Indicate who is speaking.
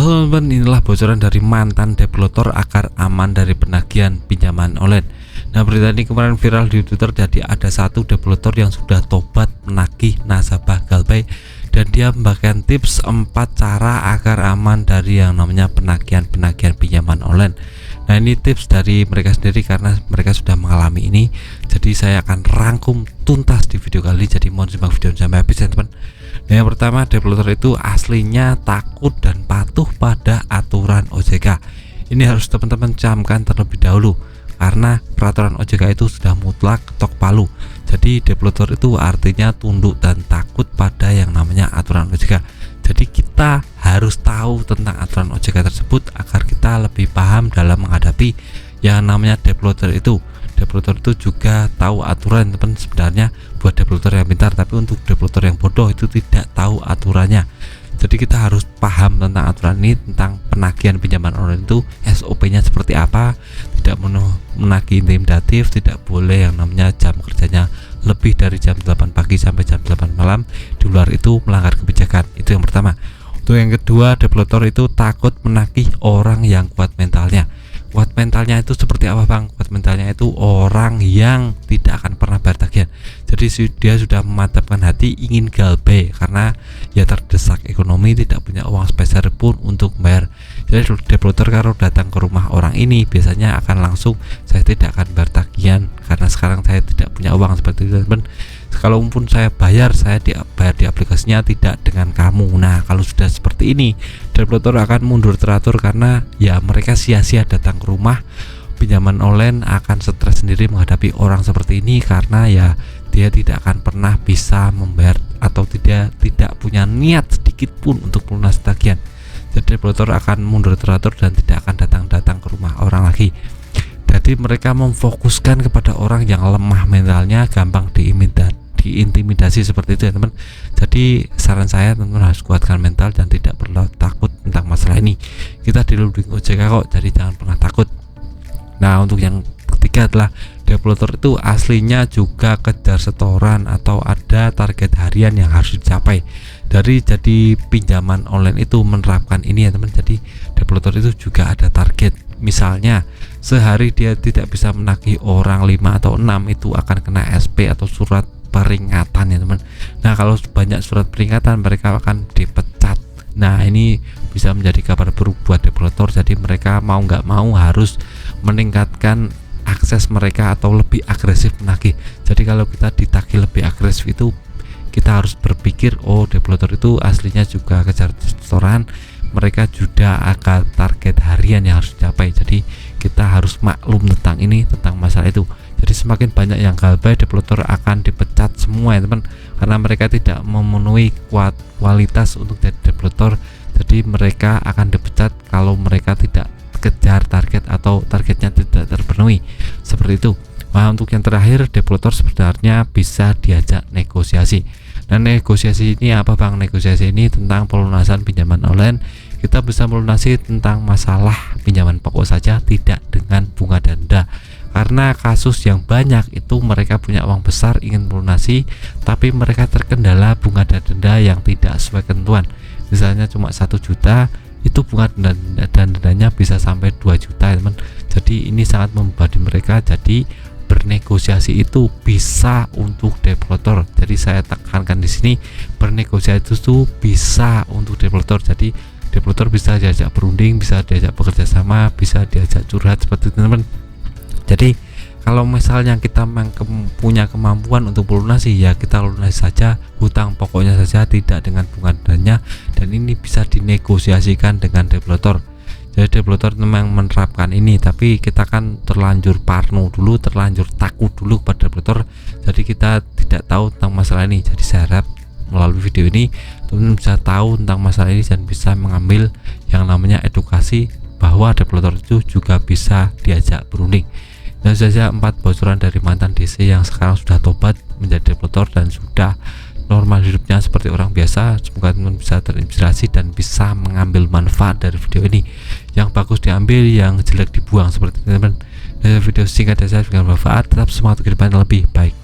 Speaker 1: Halo teman, inilah bocoran dari mantan developer agar aman dari penagihan pinjaman online. Nah, berita ini kemarin viral di Twitter. Jadi ada satu developer yang sudah tobat menagih nasabah Galpay dan dia membagikan tips 4 cara agar aman dari yang namanya penagihan pinjaman online. Nah, ini tips dari mereka sendiri karena mereka sudah mengalami ini. Jadi saya akan rangkum tuntas di video kali. Jadi mohon simak video sampai habis ya teman. Nah, yang pertama, developer itu aslinya takut dan patuh pada aturan OJK. Ini harus teman-teman camkan terlebih dahulu karena peraturan OJK itu sudah mutlak ketok palu. Jadi developer itu artinya tunduk dan takut pada yang namanya aturan OJK. Jadi kita harus tahu tentang aturan OJK tersebut agar kita lebih paham dalam menghadapi yang namanya developer itu. Developer itu juga tahu aturan teman. Sebenarnya buat developer yang pintar, tapi untuk developer yang bodoh itu tidak tahu aturannya. Jadi kita harus paham tentang aturan ini, tentang penagihan pinjaman online itu SOP-nya seperti apa. Tidak menagih intimidatif, tidak boleh yang namanya jam kerjanya lebih dari jam 8 pagi sampai jam 8 malam. Di luar itu melanggar kebijakan. Itu yang pertama. Untuk yang kedua, developer itu takut menagih orang yang kuat mentalnya. Kuat mentalnya itu seperti apa bang? Kuat mentalnya itu orang yang tidak akan pernah bayar tagihan. Jadi dia sudah memantapkan hati ingin Galpay karena ya terdesak ekonomi, tidak punya uang sepeser pun untuk bayar. Jadi developer kalau datang ke rumah orang ini biasanya akan langsung, saya tidak akan bayar tagihan karena sekarang saya tidak punya uang seperti itu teman. Kalaupun saya bayar, saya bayar di aplikasinya, tidak dengan kamu. Nah, kalau sudah seperti ini, developer akan mundur teratur karena ya mereka sia-sia datang ke rumah pinjaman online, akan stres sendiri menghadapi orang seperti ini karena ya dia tidak akan pernah bisa membayar atau tidak punya niat sedikit pun untuk melunasi tagihan. Jadi developer akan mundur teratur dan tidak akan datang ke rumah orang lagi. Jadi mereka memfokuskan kepada orang yang lemah mentalnya, gampang diintimidasi seperti itu ya teman. Jadi saran saya teman-teman harus kuatkan mental dan tidak perlu takut tentang masalah ini. Kita dilindungi OJK kok, jadi jangan pernah takut. Nah, untuk yang ketiga adalah developer itu aslinya juga kejar setoran atau ada target harian yang harus dicapai. Jadi pinjaman online itu menerapkan ini ya teman. Jadi developer itu juga ada target. Misalnya sehari dia tidak bisa menagih orang 5 atau 6, itu akan kena SP atau surat peringatan ya teman. Nah, kalau banyak surat peringatan mereka akan dipecat. Nah, ini bisa menjadi kabar buruk buat developer. Jadi mereka mau nggak mau harus meningkatkan akses mereka atau lebih agresif menagih. Jadi kalau kita ditagih lebih agresif itu kita harus berpikir, oh developer itu aslinya juga kejar setoran, mereka juga akan target harian yang harus dicapai. Jadi kita harus maklum tentang ini, tentang masalah itu. Jadi semakin banyak yang Galpay, developer akan dipecat semua ya teman, karena mereka tidak memenuhi kualitas untuk jadi developer. Jadi mereka akan dipecat kalau mereka tidak kejar target atau targetnya tidak terpenuhi seperti itu. Nah, untuk yang terakhir, developer sebenarnya bisa diajak negosiasi. Nah, negosiasi ini apa bang? Negosiasi ini tentang pelunasan pinjaman online. Kita bisa melunasi tentang masalah pinjaman pokok saja, tidak dengan bunga denda. Karena kasus yang banyak itu mereka punya uang besar ingin melunasi, tapi mereka terkendala bunga dan denda yang tidak sesuai ketentuan. Misalnya cuma 1 juta, itu bunga dan dendanya bisa sampai 2 juta ya teman. Jadi ini sangat membebani mereka. Jadi bernegosiasi itu bisa untuk developer. Jadi saya tekankan di sini, bernegosiasi itu bisa untuk developer. Jadi developer bisa diajak berunding, bisa diajak bekerja sama, bisa diajak curhat seperti itu teman. Jadi kalau misalnya kita punya kemampuan untuk melunasi, ya kita lunasi saja hutang pokoknya saja, tidak dengan bunga dendanya, dan ini bisa dinegosiasikan dengan developer. Jadi developer memang menerapkan ini, tapi kita kan terlanjur parno dulu, terlanjur takut dulu pada developer. Jadi kita tidak tahu tentang masalah ini. Jadi saya harap melalui video ini teman-teman bisa tahu tentang masalah ini dan bisa mengambil yang namanya edukasi bahwa developer itu juga bisa diajak berunding. Dan saja 4 bocoran dari mantan DC yang sekarang sudah tobat menjadi developer dan sudah normal hidupnya seperti orang biasa. Semoga teman-teman bisa terinspirasi dan bisa mengambil manfaat dari video ini. Yang bagus diambil, yang jelek dibuang seperti teman-teman. Video singkat dan saya dengan manfaat. Tetap semangat ke depan lebih baik.